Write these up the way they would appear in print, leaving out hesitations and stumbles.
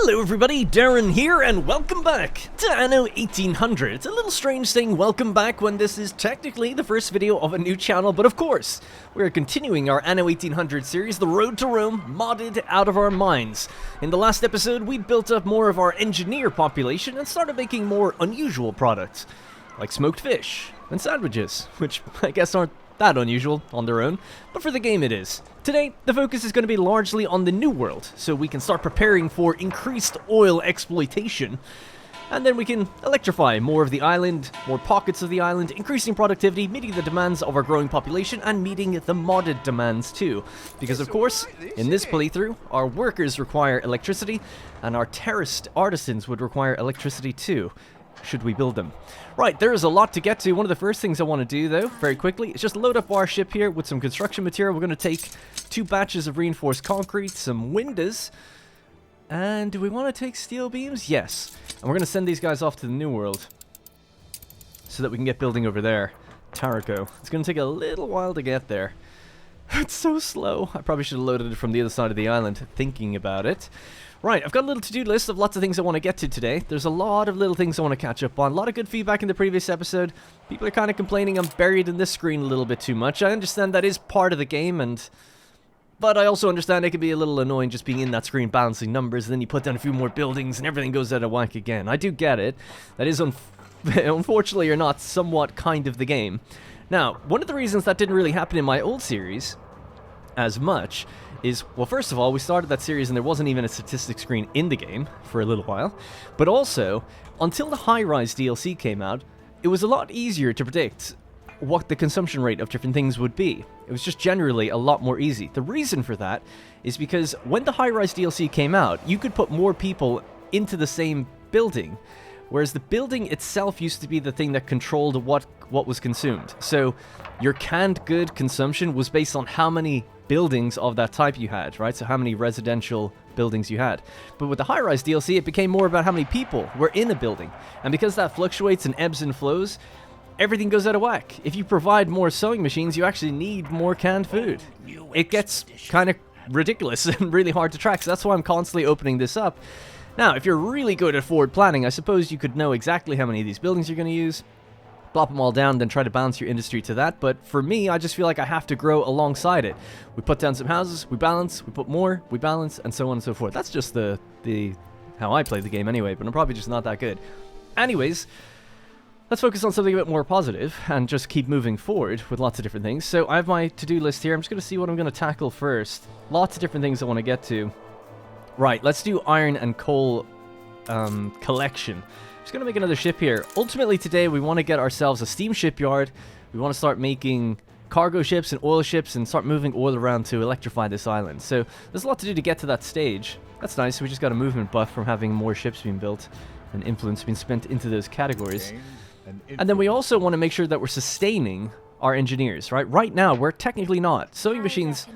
Hello everybody, Darren here, and welcome back to Anno 1800. It's a little strange saying welcome back when this is technically the first video of a new channel, but of course, we're continuing our Anno 1800 series, The Road to Rome, modded out of our minds. In the last episode, we built up more of our engineer population and started making more unusual products, like smoked fish and sandwiches, which I guess aren't that unusual on their own, but for the game it is. Today, the focus is going to be largely on the New World, so we can start preparing for increased oil exploitation, and then we can electrify more of the island, more pockets of the island, increasing productivity, meeting the demands of our growing population, and meeting the modded demands too. Because of course, in this playthrough, our workers require electricity, and our terraced artisans would require electricity too, should we build them. Right, there is a lot to get to. One of the first things I want to do, though, very quickly, is just load up our ship here with some construction material. We're going to take 2 batches of reinforced concrete, some windows, and do we want to take steel beams? Yes. And we're going to send these guys off to the New World so that we can get building over there. Taraco. It's going to take a little while to get there. It's so slow. I probably should have loaded it from the other side of the island, thinking about it. Right, I've got a little to-do list of lots of things I want to get to today. There's a lot of little things I want to catch up on. A lot of good feedback in the previous episode. People are kind of complaining I'm buried in this screen a little bit too much. I understand that is part of the game, but I also understand it can be a little annoying just being in that screen balancing numbers, and then you put down a few more buildings and everything goes out of whack again. I do get it. That is unfortunately or not somewhat kind of the game. Now, one of the reasons that didn't really happen in my old series as much is, well, first of all, we started that series and there wasn't even a statistics screen in the game for a little while, but also, until the high-rise DLC came out, it was a lot easier to predict what the consumption rate of different things would be. It was just generally a lot more easy. The reason for that is because when the high-rise DLC came out, you could put more people into the same building, whereas the building itself used to be the thing that controlled what was consumed. So your canned good consumption was based on how many buildings of that type you had, right? So how many residential buildings you had. But with the high-rise DLC, it became more about how many people were in a building. And because that fluctuates and ebbs and flows, everything goes out of whack. If you provide more sewing machines, you actually need more canned food. It gets kind of ridiculous and really hard to track, so that's why I'm constantly opening this up. Now, if you're really good at forward planning, I suppose you could know exactly how many of these buildings you're going to use, plop them all down, then try to balance your industry to that. But for me, I just feel like I have to grow alongside it. We put down some houses, we balance, we put more, we balance, and so on and so forth. That's just the how I play the game anyway, but I'm probably just not that good. Anyways, let's focus on something a bit more positive and just keep moving forward with lots of different things. So I have my to-do list here. I'm just going to see what I'm going to tackle first. Lots of different things I want to get to. Right, let's do iron and coal collection. Just going to make another ship here. Ultimately today we want to get ourselves a steam shipyard. We want to start making cargo ships and oil ships and start moving oil around to electrify this island. So there's a lot to do to get to that stage. That's nice. We just got a movement buff from having more ships being built and influence being spent into those categories. And then we also want to make sure that we're sustaining our engineers, right? Right now we're technically not. Sewing machines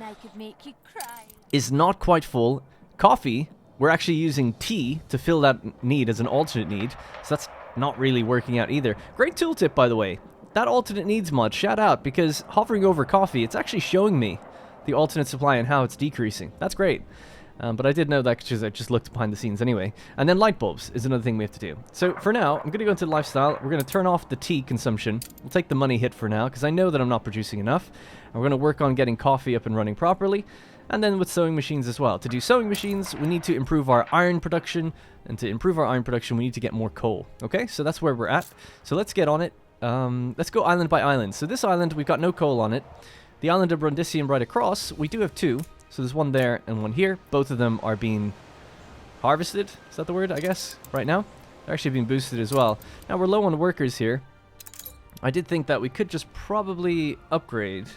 is not quite full. Coffee, we're actually using tea to fill that need as an alternate need, so that's not really working out either. Great tooltip, by the way. That alternate needs mod, shout out, because hovering over coffee, it's actually showing me the alternate supply and how it's decreasing. That's great. But I did know that because I just looked behind the scenes anyway. And then light bulbs is another thing we have to do. So for now, I'm going to go into lifestyle. We're going to turn off the tea consumption. We'll take the money hit for now, because I know that I'm not producing enough. And we're going to work on getting coffee up and running properly. And then with sewing machines as well. To do sewing machines, we need to improve our iron production. And to improve our iron production, we need to get more coal. Okay, so that's where we're at. So let's get on it. Let's go island by island. So this island, we've got no coal on it. The island of Brundisium right across, we do have 2. So there's one there and one here. Both of them are being harvested. Is that the word, I guess, right now? They're actually being boosted as well. Now, we're low on workers here. I did think that we could just probably upgrade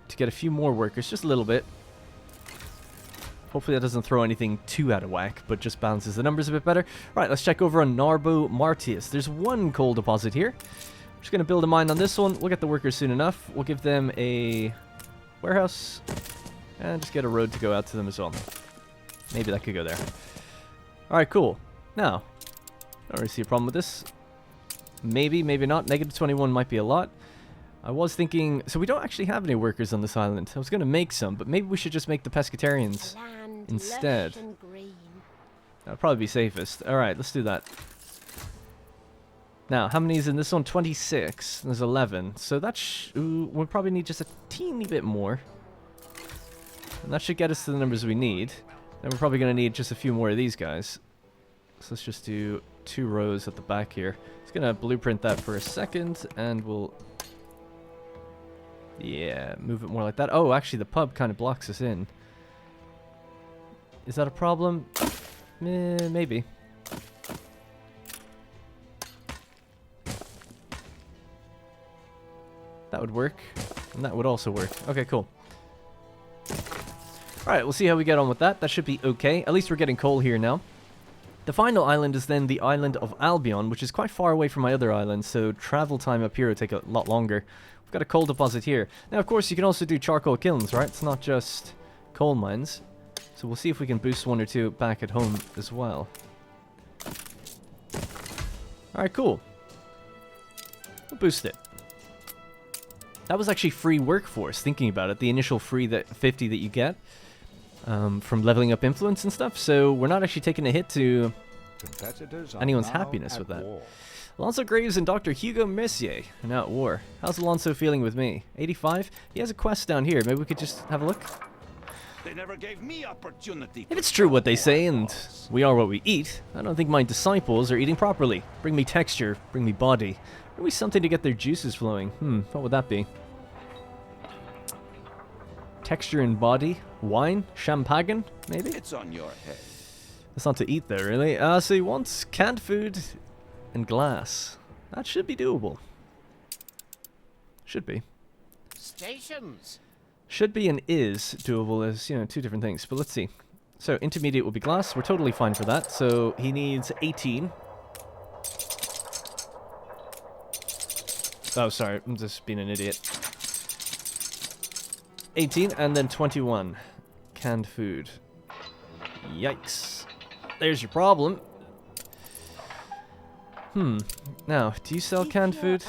to get a few more workers, just a little bit. Hopefully that doesn't throw anything too out of whack, but just balances the numbers a bit better. Right, let's check over on Narbo Martius. There's one coal deposit here. I'm just going to build a mine on this one. We'll get the workers soon enough. We'll give them a warehouse and just get a road to go out to them as well. Maybe that could go there. Alright, cool. Now, I don't really see a problem with this. Maybe, maybe not. Negative 21 might be a lot. I was thinking, so we don't actually have any workers on this island. I was going to make some, but maybe we should just make the pescatarians instead. That'd probably be safest. Alright, let's do that. Now, how many is in this one? 26. There's 11. So that we'll probably need just a teeny bit more. And that should get us to the numbers we need. Then we're probably going to need just a few more of these guys. So let's just do 2 rows at the back here. Just going to blueprint that for a second, and we'll... yeah, move it more like that. Oh, actually, the pub kind of blocks us in. Is that a problem? Maybe. That would work. And that would also work. Okay, cool. Alright, we'll see how we get on with that. That should be okay. At least we're getting coal here now. The final island is then the island of Albion, which is quite far away from my other island, so travel time up here will take a lot longer. We've got a coal deposit here. Now, of course, you can also do charcoal kilns, right? It's not just coal mines. So we'll see if we can boost 1 or 2 back at home as well. Alright, cool. We'll boost it. That was actually free workforce, thinking about it. The initial free 50 that you get from leveling up influence and stuff. So we're not actually taking a hit to anyone's happiness with that. War. Alonso Graves and Dr. Hugo Mercier are now at war. How's Alonso feeling with me? 85? He has a quest down here. Maybe we could just have a look. They never gave me opportunity. If it's true what they say and we are what we eat, I don't think my disciples are eating properly. Bring me texture, bring me body. Bring me something to get their juices flowing. What would that be? Texture and body? Wine? Champagne? Maybe? It's on your head. That's not to eat there, really. So he wants canned food and glass. That should be doable. Should be. Stations. Should be and is doable as, 2 different things. But let's see. So intermediate will be glass. We're totally fine for that. So he needs 18. Oh, sorry. I'm just being an idiot. 18 and then 21. Canned food. Yikes. There's your problem. Now, do you sell canned food?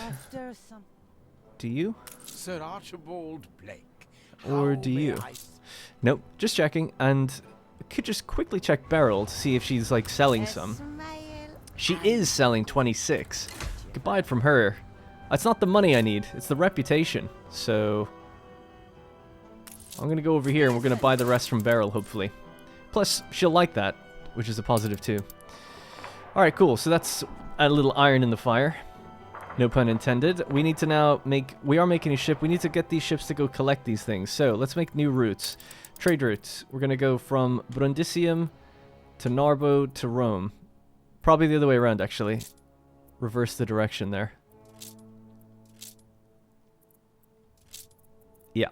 Do you? Sir Archibald Blake. Or do you? Nope, just checking, and could just quickly check Beryl to see if she's, like, selling some. She is selling 26. You could buy it from her. It's not the money I need, it's the reputation. So, I'm gonna go over here and we're gonna buy the rest from Beryl, hopefully. Plus, she'll like that, which is a positive too. Alright, cool, so that's a little iron in the fire. No pun intended. We need to now we are making a ship. We need to get these ships to go collect these things. So, let's make new routes. Trade routes. We're going to go from Brundisium to Narbo to Rome. Probably the other way around, actually. Reverse the direction there. Yeah.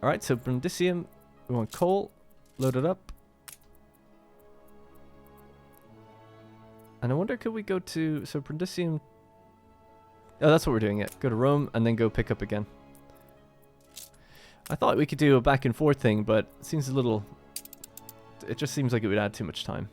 Alright, so Brundisium. We want coal. Load it up. And I wonder, could we go to... So, Brundisium... Oh, that's what we're doing, yeah. Go to Rome, and then go pick up again. I thought we could do a back and forth thing, but it seems a little... It just seems like it would add too much time.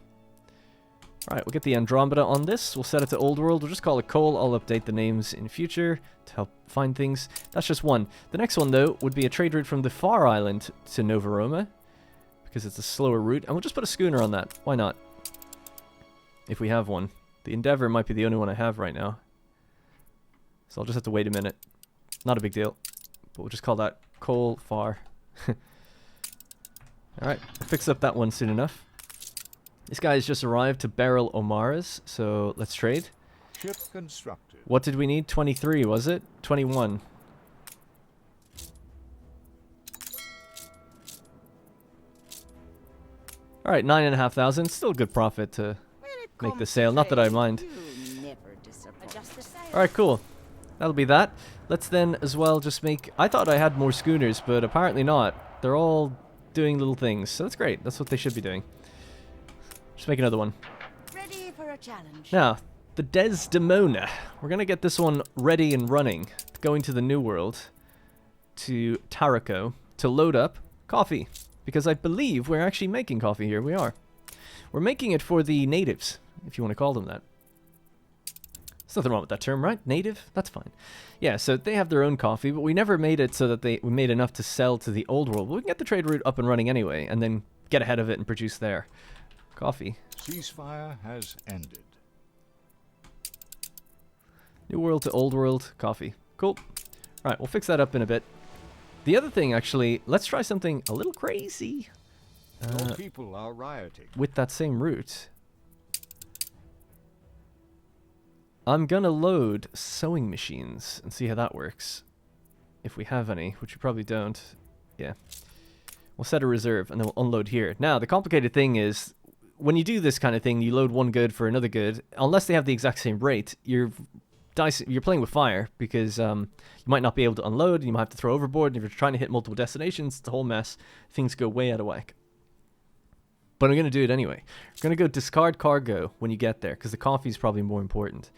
Alright, we'll get the Andromeda on this. We'll set it to Old World. We'll just call it coal. I'll update the names in future to help find things. That's just one. The next one, though, would be a trade route from the Far Island to Nova Roma, because it's a slower route. And we'll just put a schooner on that. Why not? If we have one. The Endeavour might be the only one I have right now. So I'll just have to wait a minute. Not a big deal. But we'll just call that Coal Far. Alright, we'll fix up that one soon enough. This guy has just arrived to Beryl O'Mara's, so let's trade. Ship constructed. What did we need? 23, was it? 21. Alright, 9,500. Still a good profit to make the sale. Not that I mind. Alright, cool. That'll be that. Let's then as well just make... I thought I had more schooners, but apparently not. They're all doing little things, so that's great. That's what they should be doing. Just make another one. Ready for a challenge. Now, the Desdemona. We're going to get this one ready and running. Going to the New World. To Tarraco. To load up coffee. Because I believe we're actually making coffee here. We are. We're making it for the natives, if you want to call them that. There's nothing wrong with that term, right? Native? That's fine. Yeah, so they have their own coffee, but we never made it so that we made enough to sell to the Old World. We can get the trade route up and running anyway, and then get ahead of it and produce there. Coffee. Ceasefire has ended. New world to old world. Coffee. Cool. Alright, we'll fix that up in a bit. The other thing, actually, let's try something a little crazy. Your people are rioting. With that same route. I'm gonna load sewing machines and see how that works. If we have any, which we probably don't. Yeah. We'll set a reserve and then we'll unload here. Now, the complicated thing is, when you do this kind of thing, you load one good for another good. Unless they have the exact same rate, you're playing with fire, because you might not be able to unload, and you might have to throw overboard, and if you're trying to hit multiple destinations, it's a whole mess. Things go way out of whack. But I'm going to do it anyway. We're going to go discard cargo when you get there, because the coffee is probably more important.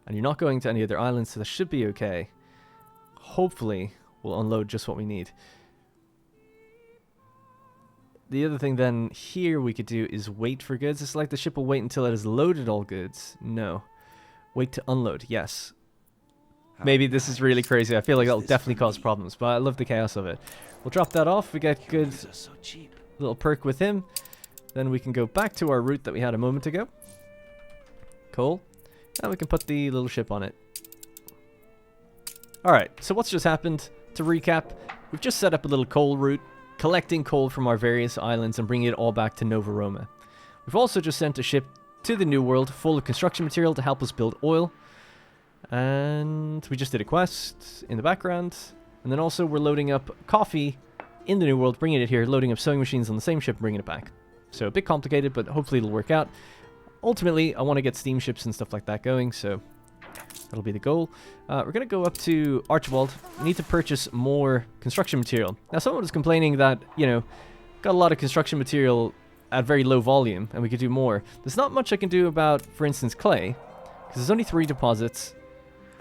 And you're not going to any other islands, so that should be okay. Hopefully, we'll unload just what we need. The other thing then here we could do is wait for goods. It's like the ship will wait until it has loaded all goods. No. Wait to unload. Yes. Maybe this is really crazy. I feel like that'll definitely cause problems, but I love the chaos of it. We'll drop that off. We get good little perk with him. Then we can go back to our route that we had a moment ago. Cool. And we can put the little ship on it. Alright, so what's just happened? To recap, we've just set up a little coal route, collecting coal from our various islands and bringing it all back to Nova Roma. We've also just sent a ship to the New World full of construction material to help us build oil. And we just did a quest in the background. And then also we're loading up coffee in the New World, bringing it here, loading up sewing machines on the same ship, bringing it back. So a bit complicated, but hopefully it'll work out. Ultimately, I want to get steamships and stuff like that going, so that'll be the goal. We're going to go up to Archibald. We need to purchase more construction material. Now, someone was complaining that, you know, got a lot of construction material at very low volume, and we could do more. There's not much I can do about, for instance, clay, because there's only 3 deposits,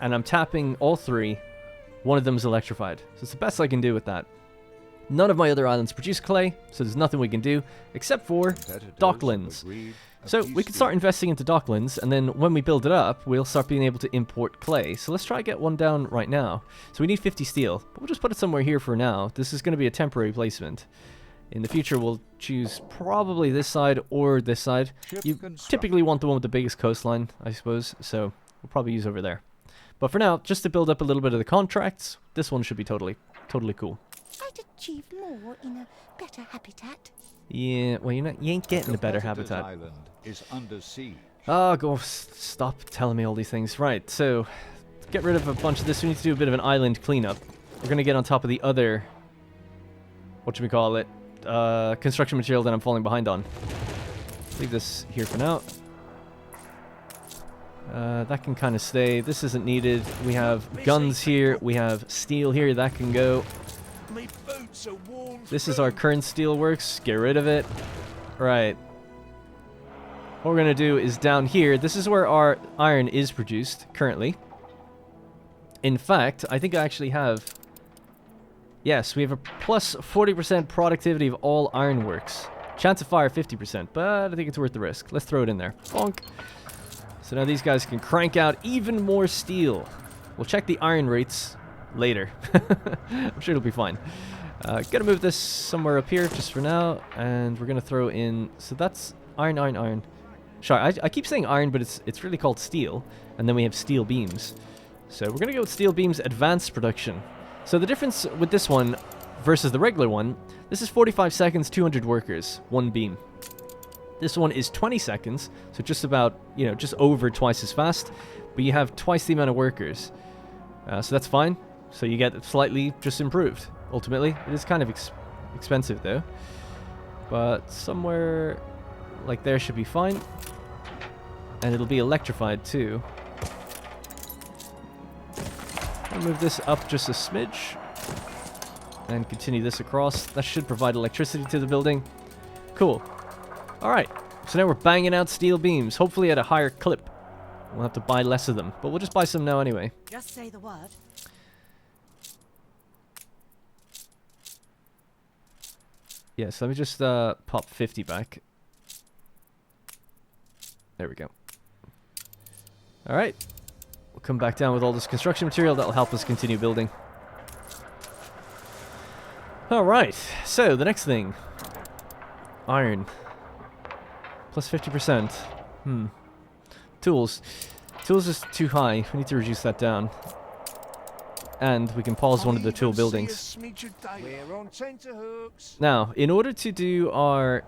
and I'm tapping all 3. One of them is electrified, so it's the best I can do with that. None of my other islands produce clay, so there's nothing we can do, except for Docklands. So we can start investing into Docklands, and then when we build it up, we'll start being able to import clay. So let's try to get one down right now. So we need 50 steel, but we'll just put it somewhere here for now. This is going to be a temporary placement. In the future, we'll choose probably this side or this side. You typically want the one with the biggest coastline, I suppose, so we'll probably use over there. But for now, just to build up a little bit of the contracts, this one should be totally cool. I'd achieve more in a better habitat. Yeah, well, you ain't getting a better habitat. Island is under siege. Oh, stop telling me all these things. Right, so to get rid of a bunch of this, we need to do a bit of an island cleanup. We're going to get on top of the other, what should we call it, construction material that I'm falling behind on. Leave this here for now. That can kind of stay. This isn't needed. We have guns here. We have steel here. That can go. This is our current steelworks. Get rid of it. Right. What we're going to do is down here. This is where our iron is produced currently. In fact, I think I actually have... Yes, we have a plus 40% productivity of all ironworks. Chance of fire 50%, but I think it's worth the risk. Let's throw it in there. Bonk. So now these guys can crank out even more steel. We'll check the iron rates later. I'm sure it'll be fine. Gonna move this somewhere up here just for now, and we're gonna throw in. So that's iron. Sorry, I keep saying iron, but it's really called steel. And then we have steel beams. So we're gonna go with steel beams advanced production. So the difference with this one versus the regular one, this is 45 seconds, 200 workers, 1 beam. This one is 20 seconds, so just about, you know, just over twice as fast, but you have twice the amount of workers. So that's fine. So you get slightly just improved, ultimately. It is kind of expensive, though. But somewhere like there should be fine. And it'll be electrified, too. I'll move this up just a smidge. And continue this across. That should provide electricity to the building. Cool. Alright, so now we're banging out steel beams, hopefully at a higher clip. We'll have to buy less of them, but we'll just buy some now anyway. Just say the word. Yeah, so let me just pop 50 back. There we go. Alright, we'll come back down with all this construction material. That'll help us continue building. Alright, so the next thing. Iron. Plus 50%. Tools. Tools is too high. We need to reduce that down. And we can pause one of the tool buildings. We're on tenterhooks. Now, in order to do our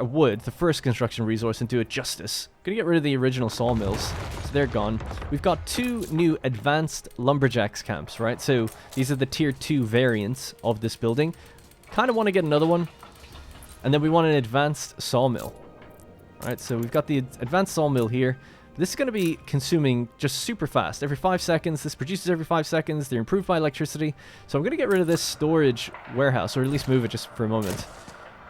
wood, the first construction resource, and do it justice, I'm gonna get rid of the original sawmills, so they're gone. We've got 2 new advanced lumberjacks camps, right? So these are the tier 2 variants of this building. Kind of want to get another one, and then we want an advanced sawmill. Right, so we've got the advanced sawmill here. This is going to be consuming just super fast. Every 5 seconds. This produces every 5 seconds. They're improved by electricity. So I'm going to get rid of this storage warehouse, or at least move it just for a moment.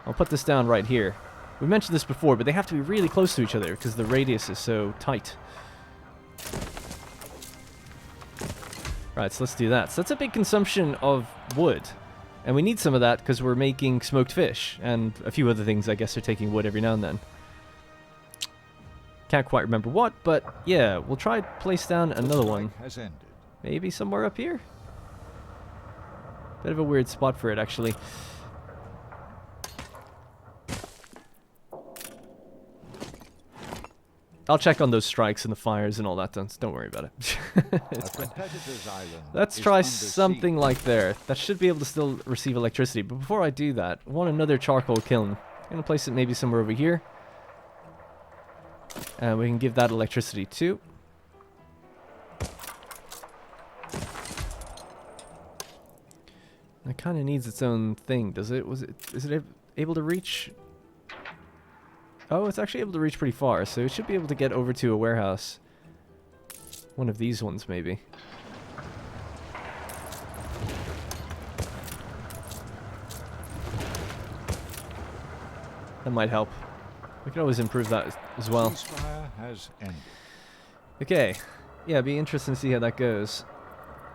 I'll put this down right here. We mentioned this before, but they have to be really close to each other because the radius is so tight. Right, so let's do that. So that's a big consumption of wood. And we need some of that because we're making smoked fish. And a few other things, I guess, are taking wood every now and then. Can't quite remember what, but yeah, we'll try to place down another one. Has ended. Maybe somewhere up here? Bit of a weird spot for it, actually. I'll check on those strikes and the fires and all that. Don't worry about it. It's fine. Let's try something like there. That should be able to still receive electricity. But before I do that, I want another charcoal kiln. I'm going to place it maybe somewhere over here. And we can give that electricity too. It kind of needs its own thing, does it? Is it able to reach? Oh, it's actually able to reach pretty far, so it should be able to get over to a warehouse. One of these ones, maybe. That might help. We can always improve that as well. Ceasefire has ended. Okay. Yeah, it'd be interesting to see how that goes.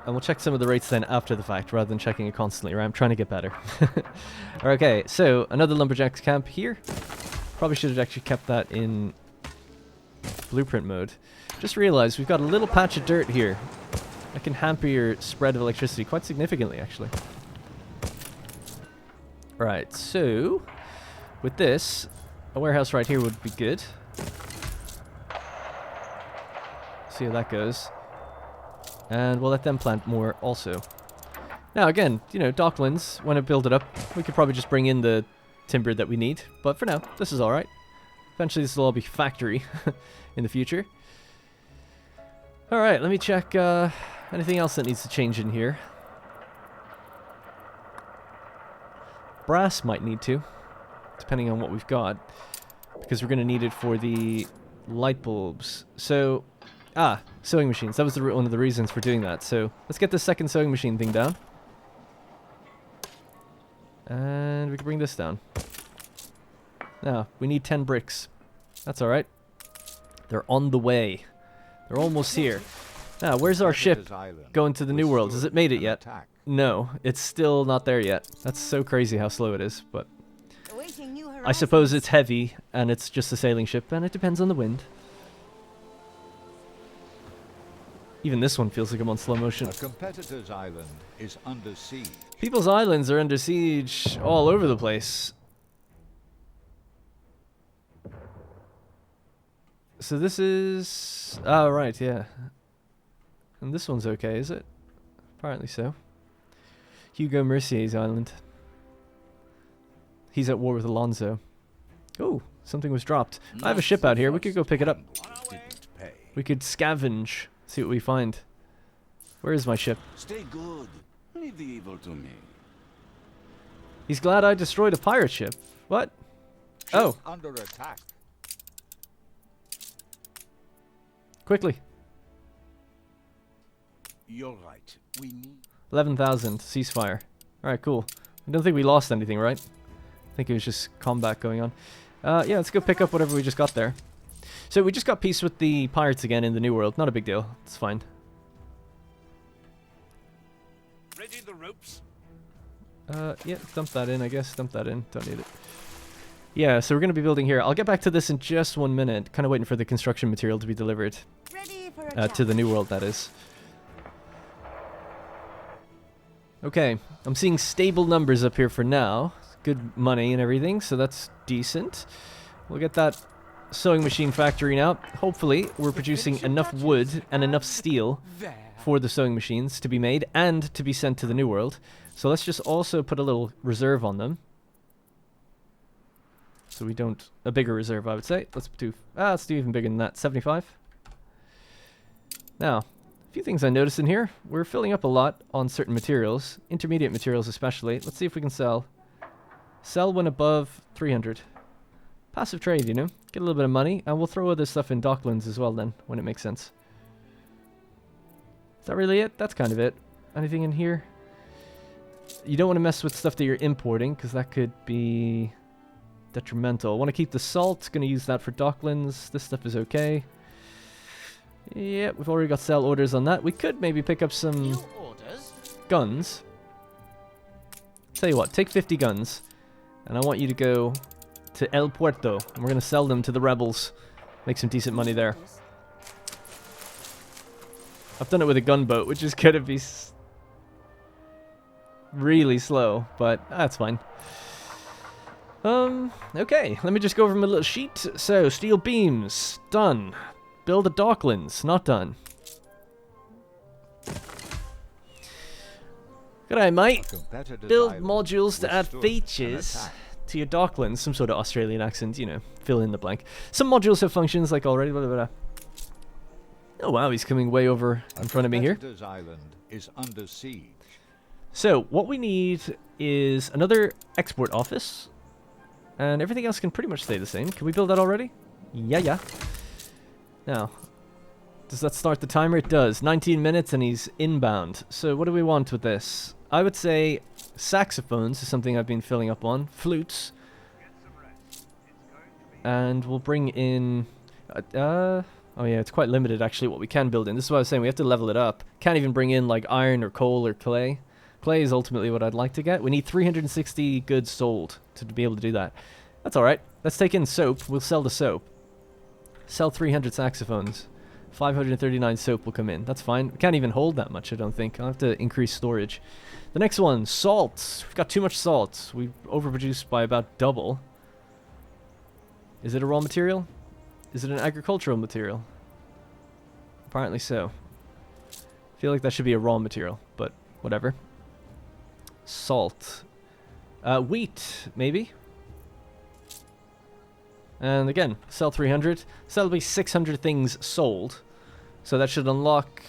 And we'll check some of the rates then after the fact, rather than checking it constantly, right? I'm trying to get better. Okay, so another lumberjacks camp here. Probably should have actually kept that in blueprint mode. Just realized we've got a little patch of dirt here. That can hamper your spread of electricity quite significantly, actually. Right, so with this, a warehouse right here would be good. See how that goes. And we'll let them plant more also. Now again, you know, Docklands, when I build it up, we could probably just bring in the timber that we need. But for now, this is alright. Eventually this will all be factory in the future. Alright, let me check anything else that needs to change in here. Brass might need to, depending on what we've got. Because we're going to need it for the light bulbs. So, sewing machines. That was one of the reasons for doing that. So, let's get the second sewing machine thing down. And we can bring this down. Now, we need 10 bricks. That's alright. They're on the way. They're almost here. Now, where's our ship going to the New World? Has it made it yet? No, it's still not there yet. That's so crazy how slow it is, but I suppose it's heavy, and it's just a sailing ship, and it depends on the wind. Even this one feels like I'm on slow motion. A competitor's island is under siege. People's islands are under siege all over the place. So this is... Oh, right, yeah. And this one's okay, is it? Apparently so. Hugo Mercier's island. He's at war with Alonso. Oh, something was dropped. I have a ship out here. We could go pick it up. We could scavenge. See what we find. Where is my ship? Stay good. Leave the evil to me. He's glad I destroyed a pirate ship. What? Oh. Under attack. Quickly. You're right. We need 11,000 ceasefire. Alright, cool. I don't think we lost anything, right? I think it was just combat going on. Yeah, let's go pick up whatever we just got there. So we just got peace with the pirates again in the New World. Not a big deal. It's fine. Ready the ropes? Yeah, dump that in, I guess. Dump that in. Don't need it. Yeah, so we're going to be building here. I'll get back to this in just 1 minute. Kind of waiting for the construction material to be delivered. Ready for a To the New World, that is. Okay, I'm seeing stable numbers up here for now. good money and everything, so that's decent. We'll get that sewing machine factory now. Hopefully, we're producing enough wood and enough steel for the sewing machines to be made and to be sent to the New World. So let's just also put a little reserve on them. So we don't... a bigger reserve, I would say. Let's do even bigger than that. 75. Now, a few things I noticed in here. We're filling up a lot on certain materials. Intermediate materials especially. Let's see if we can sell. Sell when above 300. Passive trade, you know. Get a little bit of money. And we'll throw other stuff in Docklands as well then, when it makes sense. Is that really it? That's kind of it. Anything in here? You don't want to mess with stuff that you're importing, because that could be detrimental. I want to keep the salt. Going to use that for Docklands. This stuff is okay. Yeah, we've already got sell orders on that. We could maybe pick up some guns. Tell you what, take 50 guns. And I want you to go to El Puerto. And we're going to sell them to the rebels. Make some decent money there. I've done it with a gunboat, which is going to be really slow, but that's fine. Okay, let me just go over my little sheet. So, steel beams, done. Build a Docklands, not done. G'day, mate. Build modules to add features to your Docklands. Some sort of Australian accent, you know, fill in the blank. Some modules have functions like already, blah, blah, blah. Oh wow, he's coming way over in front of me here. Island is under siege. So, what we need is another export office. And everything else can pretty much stay the same. Can we build that already? Yeah. Now, does that start the timer? It does. 19 minutes and he's inbound. So, what do we want with this? I would say saxophones is something I've been filling up on. Flutes. And we'll bring in... oh yeah, it's quite limited actually what we can build in. This is what I was saying, we have to level it up. Can't even bring in like iron or coal or clay. Clay is ultimately what I'd like to get. We need 360 goods sold to be able to do that. That's alright. Let's take in soap. We'll sell the soap. Sell 300 saxophones. 539 soap will come in. That's fine. We can't even hold that much, I don't think. I'll have to increase storage. The next one, salt. We've got too much salt. We've overproduced by about double. Is it a raw material? Is it an agricultural material? Apparently so. I feel like that should be a raw material, but whatever. Salt. Wheat, maybe? And again, sell 300. So that'll be 600 things sold. So that should unlock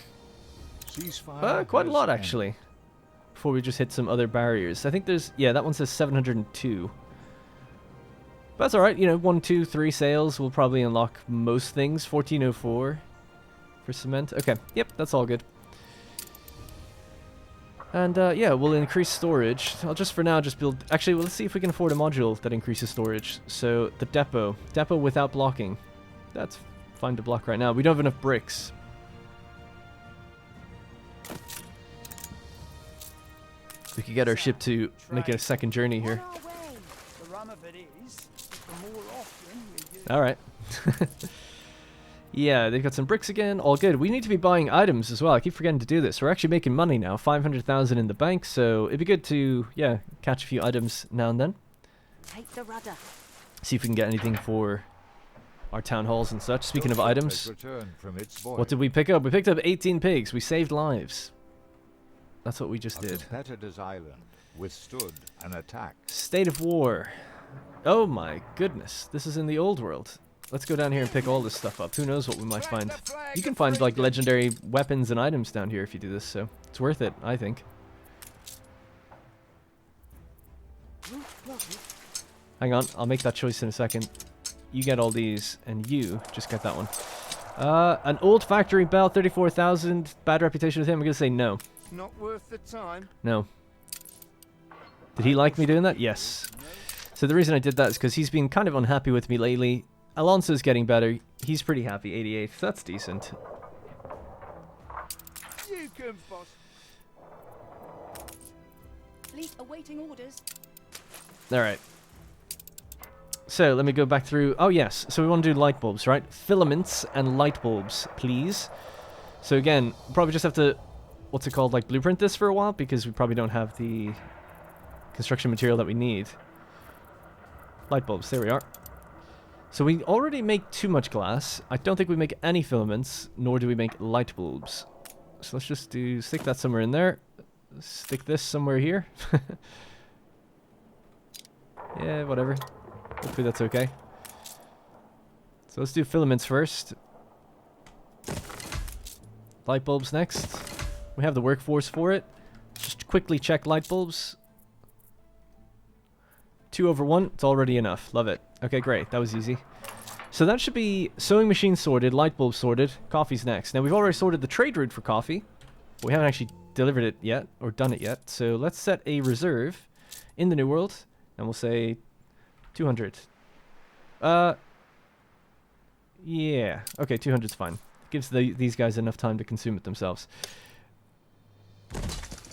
quite a lot, actually. Before we just hit some other barriers. I think there's... yeah, that one says 702. But that's alright, you know, 1, 2, 3 sales will probably unlock most things. 1404 for cement. Okay, yep, that's all good. And yeah, we'll increase storage. I'll just for now just build... actually, well, let's see if we can afford a module that increases storage. So, the depot. Depot without blocking. That's fine to block right now. We don't have enough bricks. We could get our ship to make a second journey here. Alright. Yeah, they've got some bricks again. All good. We need to be buying items as well. I keep forgetting to do this. We're actually making money now. 500,000 in the bank, so it'd be good to, yeah, catch a few items now and then. Take the rudder. See if we can get anything for our town halls and such. Speaking of items, what did we pick up? We picked up 18 pigs. We saved lives. That's what we just did. Competitor's island withstood an attack. State of war. Oh my goodness. This is in the old world. Let's go down here and pick all this stuff up. Who knows what we might find. You can find like legendary weapons and items down here if you do this, so it's worth it, I think. Hang on, I'll make that choice in a second. You get all these, and you just get that one. An old factory bell, 34,000. Bad reputation with him. I'm gonna say no. Not worth the time. No. Did he like me doing that? Yes. So the reason I did that is because he's been kind of unhappy with me lately. Alonso's getting better. He's pretty happy. 88th. That's decent. You can boss. Fleet awaiting orders. Alright. So, let me go back through... oh, yes. So, we want to do light bulbs, right? Filaments and light bulbs, please. So, again, probably just have to... what's it called? Like, blueprint this for a while? Because we probably don't have the construction material that we need. Light bulbs, there we are. So we already make too much glass. I don't think we make any filaments, nor do we make light bulbs. So let's just stick that somewhere in there. Stick this somewhere here. Yeah, whatever. Hopefully that's okay. So let's do filaments first. Light bulbs next. We have the workforce for it. Just quickly check light bulbs. 2 over 1. It's already enough. Love it. Okay, great. That was easy. So that should be sewing machine sorted, light bulb sorted. Coffee's next. Now we've already sorted the trade route for coffee. We haven't actually delivered it yet, or done it yet. So let's set a reserve in the New World. And we'll say 200. Yeah. Okay, 200's fine. Gives these guys enough time to consume it themselves.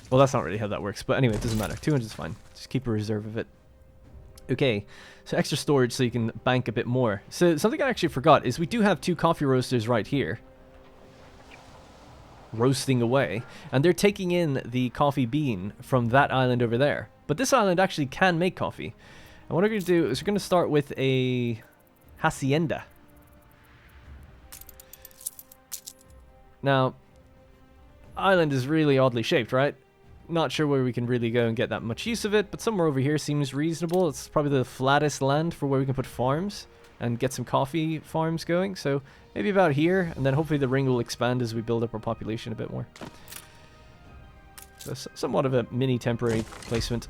Well, that's not really how that works. But anyway, it doesn't matter. 200's fine. Just keep a reserve of it. Okay. So extra storage so you can bank a bit more. So something I actually forgot is we do have 2 coffee roasters right here. Roasting away. And they're taking in the coffee bean from that island over there. But this island actually can make coffee. And what we're going to do is we're going to start with a hacienda. Now, island is really oddly shaped, right? Not sure where we can really go and get that much use of it, but somewhere over here seems reasonable. It's probably the flattest land for where we can put farms and get some coffee farms going. So maybe about here, and then hopefully the ring will expand as we build up our population a bit more. So somewhat of a mini temporary placement.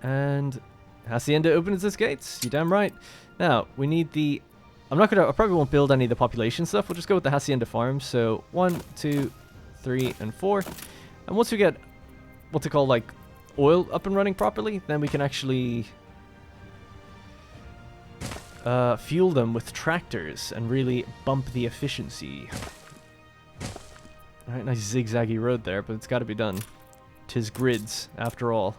And hacienda opens its gates. You're damn right. Now, we need the... I probably won't build any of the population stuff. We'll just go with the hacienda farm. So 1, 2, 3, and 4. And once we get what they call like oil up and running properly, then we can actually fuel them with tractors and really bump the efficiency. Alright, nice zigzaggy road there, but it's got to be done. 'Tis grids, after all.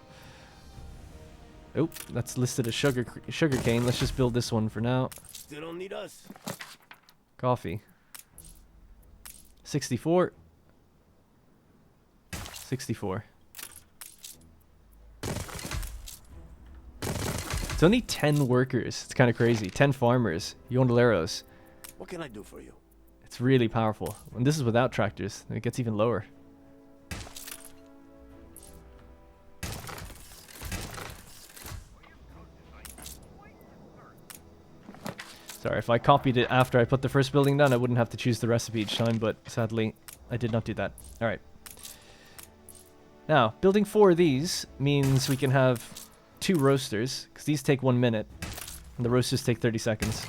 Oh, that's listed as sugar cane. Let's just build this one for now. Still don't need us. Coffee. 64. 64. It's only 10 workers. It's kind of crazy. 10 farmers. Yondoleros. What can I do for you? It's really powerful. And this is without tractors. It gets even lower. Sorry, if I copied it after I put the first building down, I wouldn't have to choose the recipe each time, but sadly, I did not do that. Alright. Now, building 4 of these means we can have 2 roasters, because these take 1 minute, and the roasters take 30 seconds.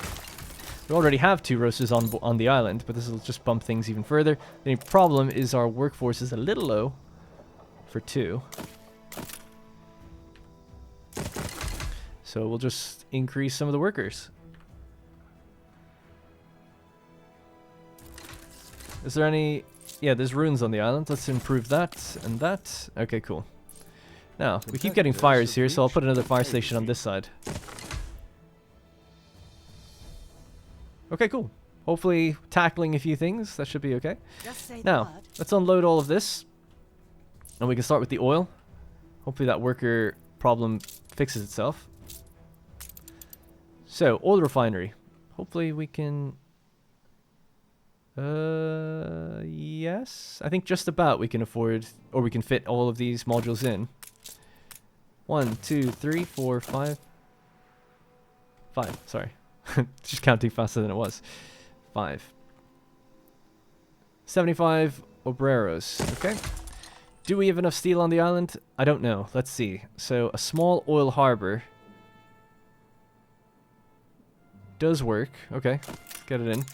We already have 2 roasters on the island, but this will just bump things even further. The only problem is our workforce is a little low for 2. So we'll just increase some of the workers. Is there any... Yeah, there's ruins on the island. Let's improve that and that. Okay, cool. Now, we keep getting fires here, so I'll put another fire station on this side. Okay, cool. Hopefully tackling a few things. That should be okay. Now, let's unload all of this. And we can start with the oil. Hopefully that worker problem fixes itself. So, oil refinery. Hopefully we can... yes. I think just about we can afford, or we can fit all of these modules in. 1, 2, 3, 4, 5. 5, sorry. Just counting faster than it was. 5. 75 obreros. Okay. Do we have enough steel on the island? I don't know. Let's see. So, a small oil harbor does work. Okay. Let's get it in.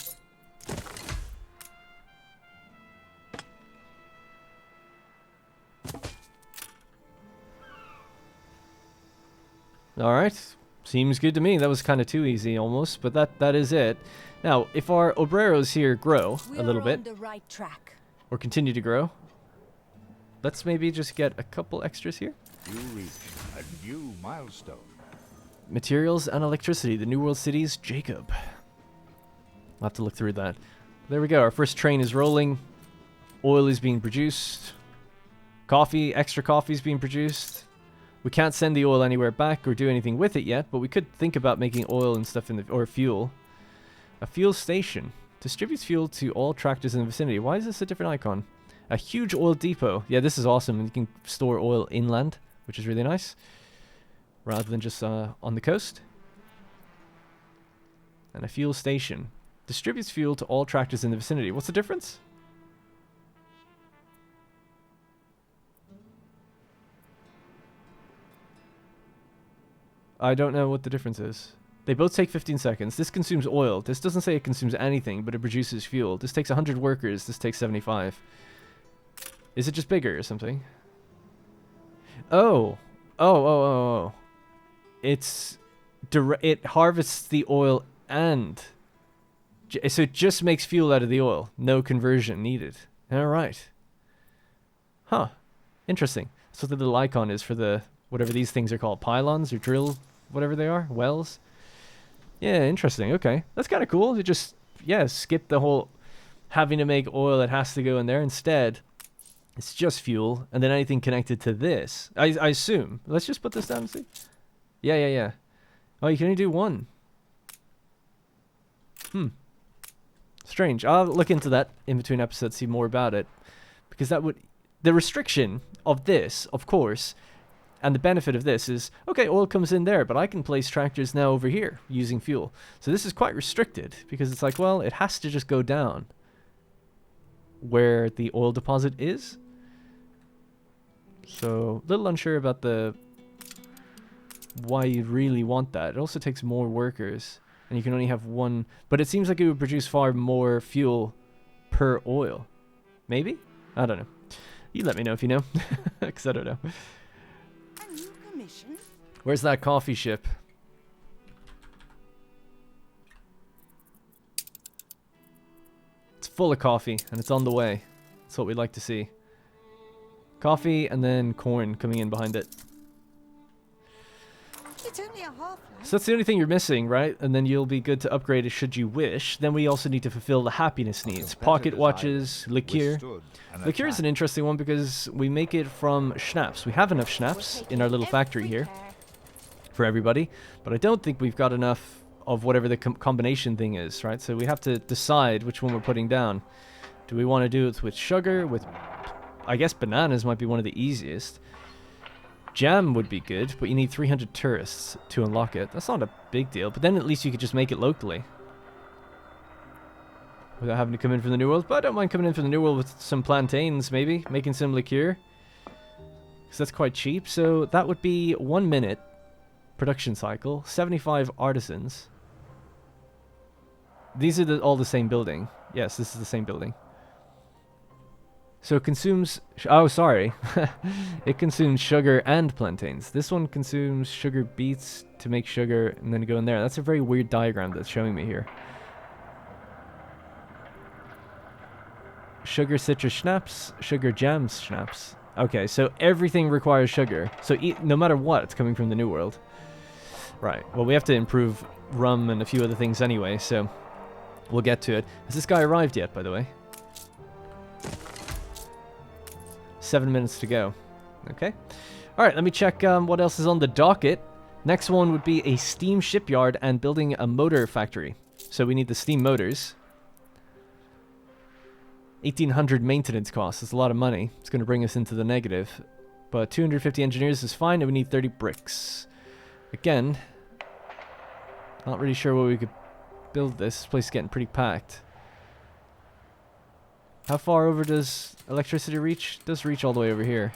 Alright, seems good to me. That was kind of too easy almost, but that is it. Now, if our obreros here grow a little bit, the right track. or continue to grow, let's maybe just get a couple extras here. You reach a new milestone. Materials and electricity, the New World Cities, Jakob. I'll have to look through that. There we go, our first train is rolling. Oil is being produced. Coffee, extra coffee is being produced. We can't send the oil anywhere back or do anything with it yet, but we could think about making oil and stuff in the, or fuel. A fuel station. Distributes fuel to all tractors in the vicinity. Why is this a different icon? A huge oil depot. Yeah, this is awesome. You can store oil inland, which is really nice. Rather than just on the coast. And a fuel station. Distributes fuel to all tractors in the vicinity. What's the difference? I don't know what the difference is. They both take 15 seconds. This consumes oil. This doesn't say it consumes anything, but it produces fuel. This takes 100 workers. This takes 75. Is it just bigger or something? Oh. Oh. It's... it harvests the oil and... so it just makes fuel out of the oil. No conversion needed. Alright. Huh. Interesting. That's what the little icon is for the... whatever these things are called. Pylons or drill... whatever they are. Wells. Yeah, interesting. Okay. That's kind of cool. You just... yeah, skip the whole... having to make oil that has to go in there. Instead, it's just fuel. And then anything connected to this. I assume. Let's just put this down and see. Yeah. Oh, you can only do one. Strange. I'll look into that in between episodes, see more about it. Because that would... the restriction of this, of course, and the benefit of this is, okay, oil comes in there, but I can place tractors now over here using fuel. So this is quite restricted, because it's like, well, it has to just go down where the oil deposit is. So, a little unsure about the... why you really want that. It also takes more workers. And you can only have one... but it seems like it would produce far more fuel per oil. Maybe? I don't know. You let me know if you know. Because I don't know. A new commission? Where's that coffee ship? It's full of coffee, and it's on the way. That's what we'd like to see. Coffee, and then corn coming in behind it. It's only a half-life. So that's the only thing you're missing, right? And then you'll be good to upgrade it should you wish. Then we also need to fulfill the happiness needs. Pocket watches, liqueur. Liqueur is an interesting one because we make it from schnapps. We have enough schnapps in our little factory here for everybody. But I don't think we've got enough of whatever the combination thing is, right? So we have to decide which one we're putting down. Do we want to do it with sugar? With, I guess bananas might be one of the easiest. Jam would be good, but you need 300 tourists to unlock it. That's not a big deal, but then at least you could just make it locally. Without having to come in from the New World. But I don't mind coming in from the New World with some plantains, maybe. Making some liqueur. Because that's quite cheap. So that would be 1 minute production cycle. 75 artisans. These are all the same building. Yes, this is the same building. So it consumes... oh, sorry. It consumes sugar and plantains. This one consumes sugar beets to make sugar and then go in there. That's a very weird diagram that's showing me here. Sugar citrus schnapps, sugar jams schnapps. Okay, so everything requires sugar. So no matter what, it's coming from the New World. Right. Well, we have to improve rum and a few other things anyway, so we'll get to it. Has this guy arrived yet, by the way? 7 minutes to go. Okay. Alright, let me check what else is on the docket. Next one would be a steam shipyard and building a motor factory. So we need the steam motors. 1,800 maintenance costs. That's a lot of money. It's going to bring us into the negative. But 250 engineers is fine, and we need 30 bricks. Again, not really sure where we could build this. This place is getting pretty packed. How far over does electricity reach? It does reach all the way over here.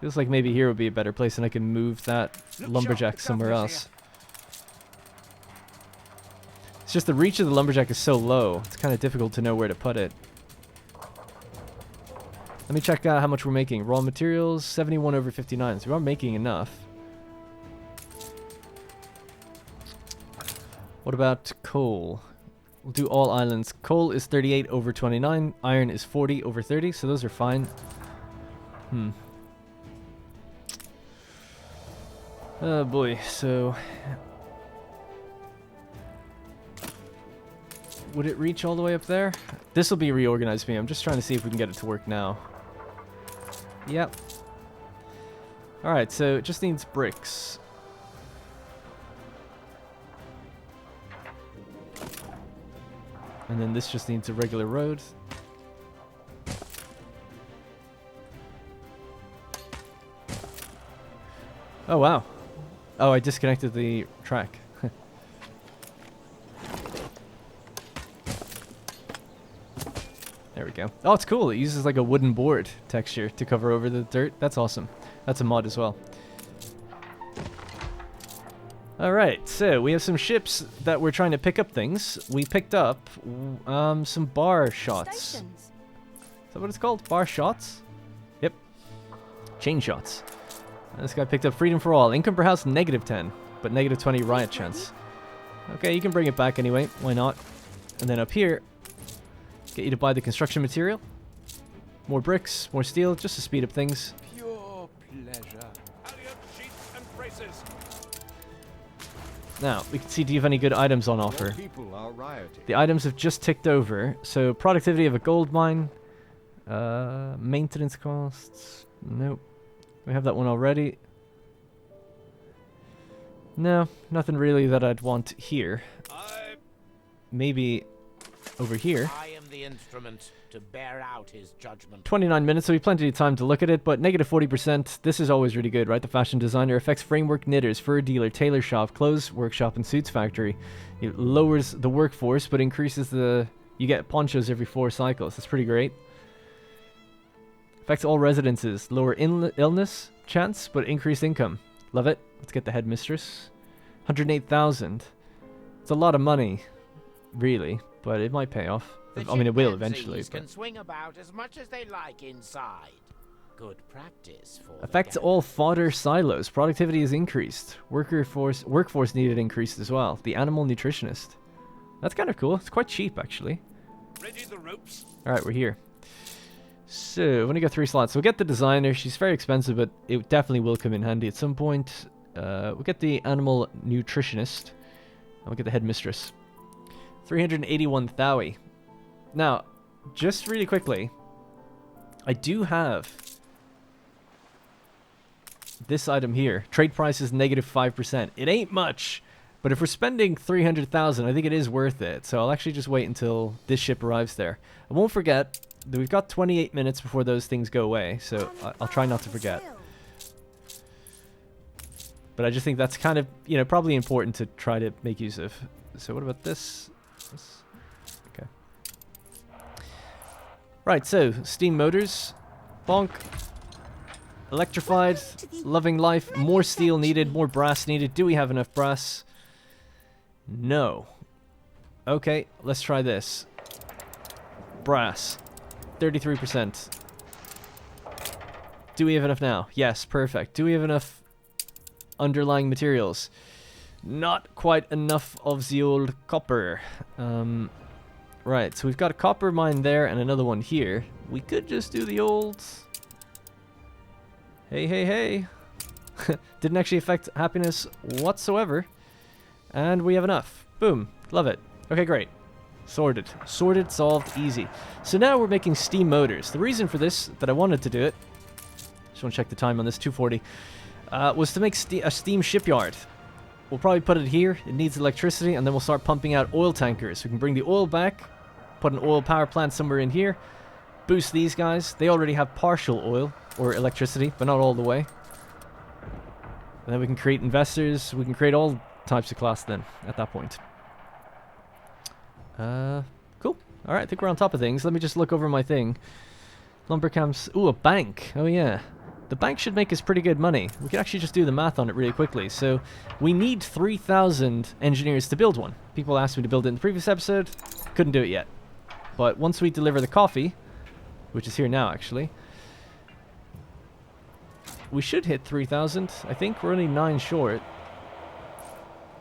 Feels like maybe here would be a better place and I can move that lumberjack somewhere else. It's just the reach of the lumberjack is so low. It's kind of difficult to know where to put it. Let me check out how much we're making. Raw materials, 71 over 59. So we are making enough. What about coal? We'll do all islands. Coal is 38 over 29. Iron is 40 over 30. So those are fine. Oh boy. So would it reach all the way up there? This will be reorganized for me. I'm just trying to see if we can get it to work now. Yep. Alright, so it just needs bricks. And then this just needs a regular road. Oh, wow. Oh, I disconnected the track. There we go. Oh, it's cool. It uses like a wooden board texture to cover over the dirt. That's awesome. That's a mod as well. Alright, so we have some ships that we're trying to pick up things. We picked up some bar shots. Stations. Is that what it's called? Bar shots? Yep. Chain shots. And this guy picked up Freedom for All. Income per house -10, but -20 riot chance. Okay, you can bring it back anyway. Why not? And then up here, get you to buy the construction material. More bricks, more steel, just to speed up things. Pure pleasure. Now, we can see, do you have any good items on offer? Your people are rioting. The items have just ticked over. So, productivity of a gold mine. Maintenance costs. Nope. We have that one already. No, nothing really that I'd want here. Maybe over here. I am the instrument to bear out his judgment. 29 minutes, so we have plenty of time to look at it, but -40%, this is always really good, right? The fashion designer affects framework knitters, fur dealer, tailor shop, clothes workshop, and suits factory. It lowers the workforce, but increases the... You get ponchos every 4 cycles. That's pretty great. Affects all residences. Lower illness chance, but increased income. Love it. Let's get the headmistress. 108,000. It's a lot of money, really, but it might pay off. I mean, it will eventually. Can swing about as much as they like inside. Good practice for Affects all fodder silos. Productivity is increased. Workforce needed increased as well. The animal nutritionist. That's kind of cool. It's quite cheap, actually. Ready the ropes? All right, we're here. So, we're going to go 3 slots. We'll get the designer. She's very expensive, but it definitely will come in handy at some point. We'll get the animal nutritionist. And we'll get the headmistress. 381 Thaui. Now, just really quickly, I do have this item here. Trade price is -5%. It ain't much, but if we're spending 300,000, I think it is worth it. So I'll actually just wait until this ship arrives there. I won't forget that we've got 28 minutes before those things go away, so I'll try not to forget. But I just think that's kind of, you know, probably important to try to make use of. So what about this? Okay. Right, so steam motors, bonk, electrified, loving life, more steel needed, more brass needed. Do we have enough brass? No. Okay, let's try this. Brass, 33%. Do we have enough now? Yes, perfect. Do we have enough underlying materials? Not quite enough of the old copper. Right, so we've got a copper mine there and another one here. We could just do the old... Hey, hey, hey. Didn't actually affect happiness whatsoever. And we have enough. Boom. Love it. Okay, great. Sorted. Sorted, solved, easy. So now we're making steam motors. The reason for this, that I wanted to do it, just want to check the time on this, 2:40, was to make a steam shipyard. We'll probably put it here. It needs electricity, and then we'll start pumping out oil tankers. We can bring the oil back, put an oil power plant somewhere in here, boost these guys. They already have partial oil or electricity, but not all the way. And then we can create investors. We can create all types of class then at that point. Cool. All right, I think we're on top of things. Let me just look over my thing. Lumber camps. Ooh, a bank. Oh, yeah. The bank should make us pretty good money. We could actually just do the math on it really quickly. So we need 3,000 engineers to build one. People asked me to build it in the previous episode. Couldn't do it yet. But once we deliver the coffee, which is here now actually, we should hit 3,000. I think we're only 9 short.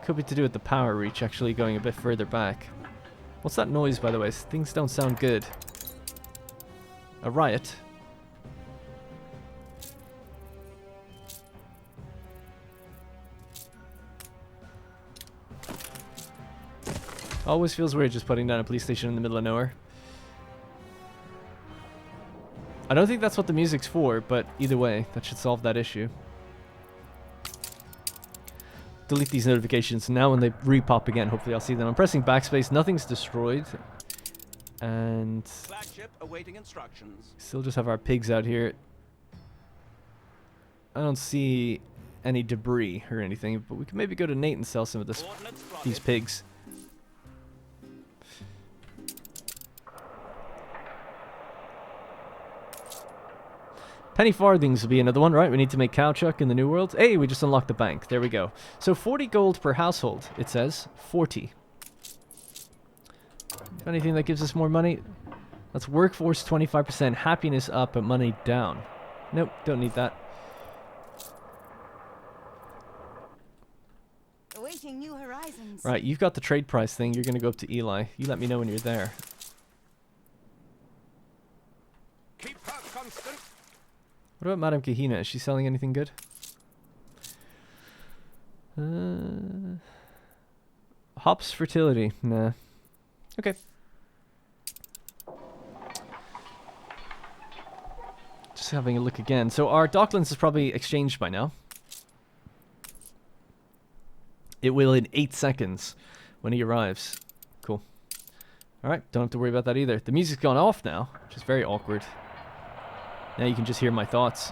Could be to do with the power reach actually going a bit further back. What's that noise, by the way? Things don't sound good. A riot. Always feels weird just putting down a police station in the middle of nowhere. I don't think that's what the music's for, but either way, that should solve that issue. delete these notifications. Now when they repop again, hopefully I'll see them. I'm pressing backspace. Nothing's destroyed. And Flagship awaiting instructions. still just have our pigs out here. I don't see any debris or anything, but we can maybe go to Nate and sell some of this, Coordinates plotted. these pigs. Penny farthings will be another one, right? We need to make Cowchuck in the New World. Hey, we just unlocked the bank. There we go. So 40 gold per household, it says. 40. Anything that gives us more money? That's workforce 25%, happiness up, but money down. Nope, don't need that. Awaiting new horizons. Right, you've got the trade price thing. You're going to go up to Eli. You let me know when you're there. Keep her constant. What about Madame Kahina? Is she selling anything good? Hops fertility. Nah. Okay. Just having a look again. So our Docklands is probably exchanged by now. It will in 8 seconds when he arrives. Cool. Alright, don't have to worry about that either. The music's gone off now, which is very awkward. Now you can just hear my thoughts.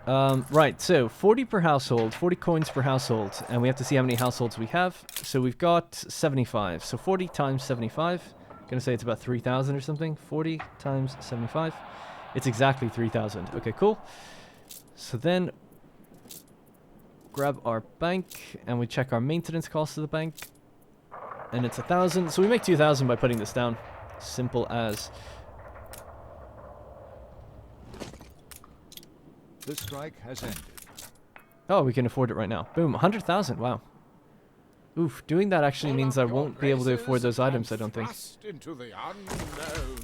Right, so 40 per household, 40 coins per household, and we have to see how many households we have. So we've got 75. So 40 times 75. I'm gonna say it's about 3,000 or something. 40 times 75. It's exactly 3,000. Okay, cool. So then grab our bank and we check our maintenance cost of the bank. And it's 1,000. So we make 2,000 by putting this down. Simple as. The strike has ended. Oh, we can afford it right now. Boom, 100,000. Wow. Oof, doing that actually means I won't be able to afford those items, I don't think. Into the unknown.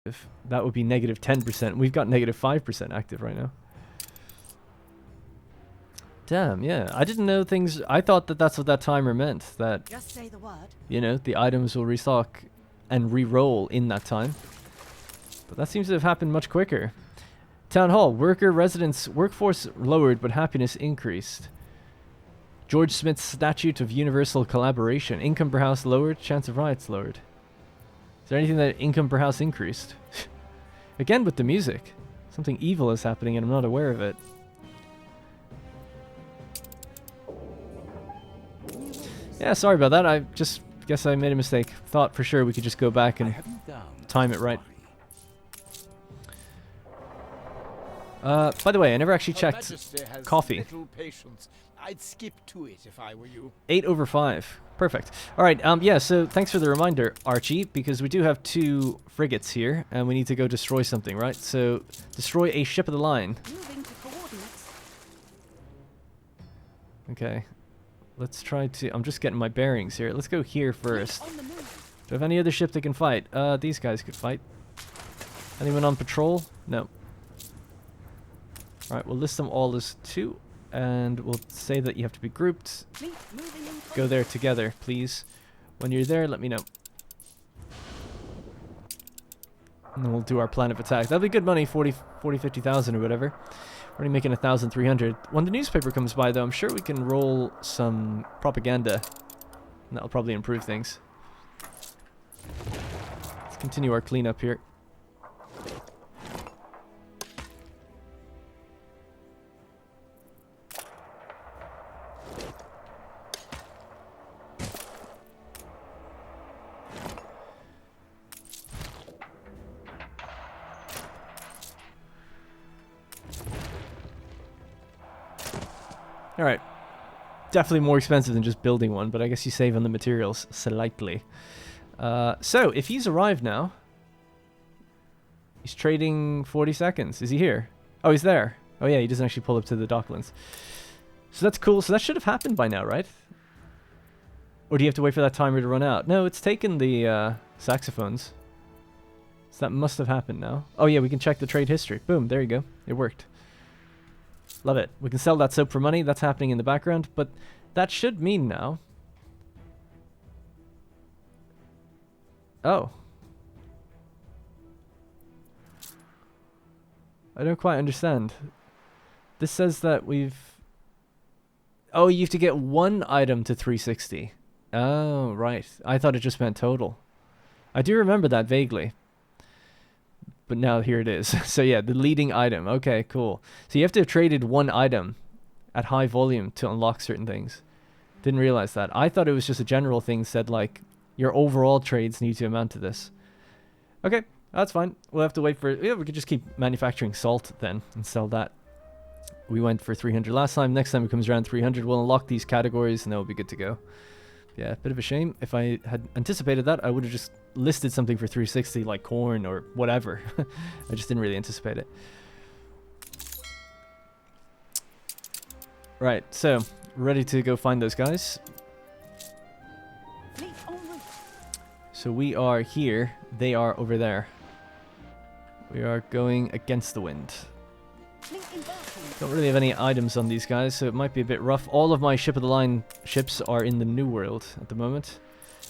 If that would be negative 10%. We've got negative 5% active right now. Damn, yeah. I didn't know things. I thought that that's what that timer meant. That, Just say the word. you know, the items will restock and re-roll in that time. But that seems to have happened much quicker. Town Hall. Worker residents. Workforce lowered, but happiness increased. George Smith's Statute of Universal Collaboration. Income per house lowered. Chance of riots lowered. Is there anything that income per house increased? Again with the music. Something evil is happening and I'm not aware of it. Yeah, sorry about that. I just Guess I made a mistake. Thought for sure we could just go back and time it right. By the way, I never actually checked coffee. I'd skip to it if I were you. 8/5. Perfect. Alright, yeah, so thanks for the reminder, Archie, because we do have 2 frigates here, and we need to go destroy something, right? So, destroy a ship of the line. Moving to coordinates. Okay. Let's try to... I'm just getting my bearings here. Let's go here first. On the move. Do I have any other ship that can fight? These guys could fight. Anyone on patrol? No. Alright, we'll list them all as 2. And we'll say that you have to be grouped. Fleet moving in. Go there together, please. When you're there, let me know. And then we'll do our plan of attack. That'll be good money, 50,000 or whatever. We're only making 1,300. When the newspaper comes by, though, I'm sure we can roll some propaganda. And that'll probably improve things. Let's continue our cleanup here. Alright. Definitely more expensive than just building one, but I guess you save on the materials slightly. So, if he's arrived now... He's trading 40 seconds. Is he here? Oh, he's there. Oh yeah, he doesn't actually pull up to the Docklands. So that's cool. So that should have happened by now, right? Or do you have to wait for that timer to run out? No, it's taken the saxophones. So that must have happened now. Oh yeah, we can check the trade history. Boom, there you go. It worked. Love it. We can sell that soap for money. That's happening in the background. But that should mean now... Oh. I don't quite understand. This says that we've... Oh, you have to get 1 item to 360. Oh, right. I thought it just meant total. I do remember that vaguely. But now here it is. So yeah, the leading item. Okay, cool. So you have to have traded 1 item at high volume to unlock certain things. Didn't realize that. I thought it was just a general thing said like your overall trades need to amount to this. Okay, that's fine. We'll have to wait for... Yeah, we could just keep manufacturing salt then and sell that. We went for 300 last time. Next time it comes around 300, we'll unlock these categories and then we'll be good to go. Yeah, a bit of a shame. If I had anticipated that, I would have just listed something for 360 like corn or whatever. I just didn't really anticipate it. Right, so ready to go find those guys. Fleet en route. So we are here. They are over there. We are going against the wind. Fleet embarking. Don't really have any items on these guys, so it might be a bit rough. All of my ship of the line ships are in the New World at the moment.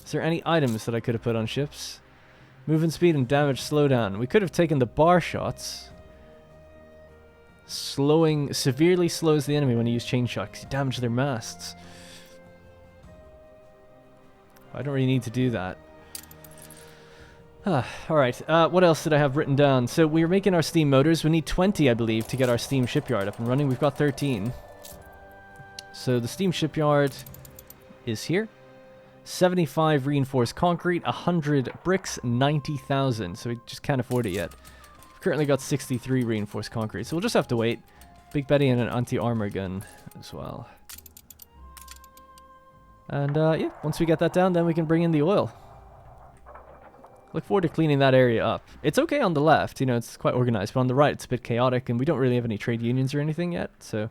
Is there any items that I could have put on ships? Movement speed and damage slowdown. We could have taken the bar shots. Severely slows the enemy when you use chain shot because you damage their masts. I don't really need to do that. Alright, what else did I have written down? So we were making our steam motors. We need 20, I believe, to get our steam shipyard up and running. We've got 13. So the steam shipyard is here. 75 reinforced concrete, 100 bricks, 90,000. So we just can't afford it yet. We've currently got 63 reinforced concrete, so we'll just have to wait. Big Betty and an anti-armor gun as well. And yeah, once we get that down, then we can bring in the oil. Look forward to cleaning that area up. It's okay on the left, you know, it's quite organized, but on the right it's a bit chaotic, and we don't really have any trade unions or anything yet, so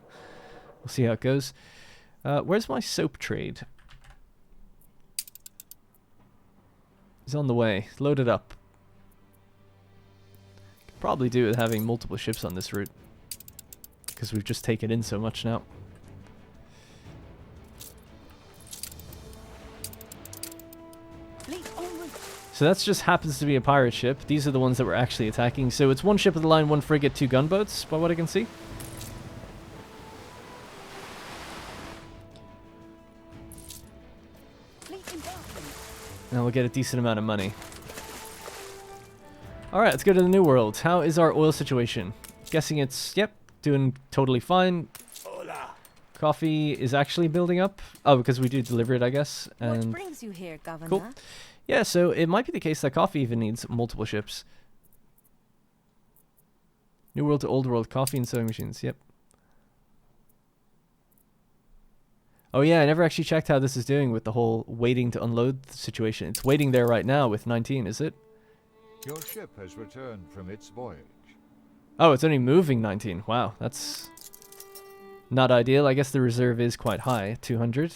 we'll see how it goes. Where's my soap trade? He's on the way. Load it up. Could probably do with having multiple ships on this route, because we've just taken in so much now. So that just happens to be a pirate ship. These are the ones that we're actually attacking. So it's 1 ship of the line, 1 frigate, 2 gunboats, by what I can see. Now we'll get a decent amount of money. Alright, let's go to the New World. How is our oil situation? Guessing it's, yep, doing totally fine. Hola. Coffee is actually building up. Oh, because we do deliver it, I guess. What And brings you here, Governor? cool. Yeah, so it might be the case that coffee even needs multiple ships. New World to Old World, coffee and sewing machines, yep. Oh yeah, I never actually checked how this is doing with the whole waiting to unload situation. It's waiting there right now with 19, is it? Your ship has returned from its voyage. Oh, it's only moving 19. Wow, that's not ideal. I guess the reserve is quite high, 200.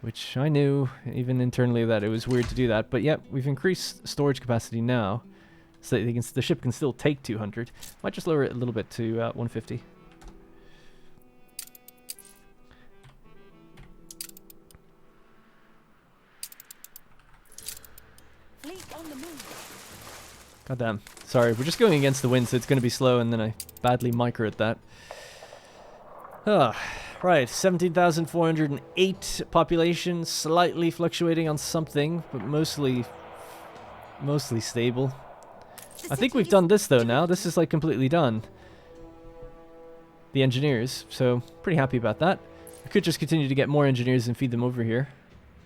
Which I knew, even internally, that it was weird to do that. But yeah, we've increased storage capacity now. So that the ship can still take 200. Might just lower it a little bit to 150. Fleet on the move. Goddamn. Sorry, we're just going against the wind, so it's going to be slow, and then I badly microed that. Right, 17,408 population, slightly fluctuating on something, but mostly stable. I think we've done this though now. This is like completely done. The engineers, so pretty happy about that. I could just continue to get more engineers and feed them over here.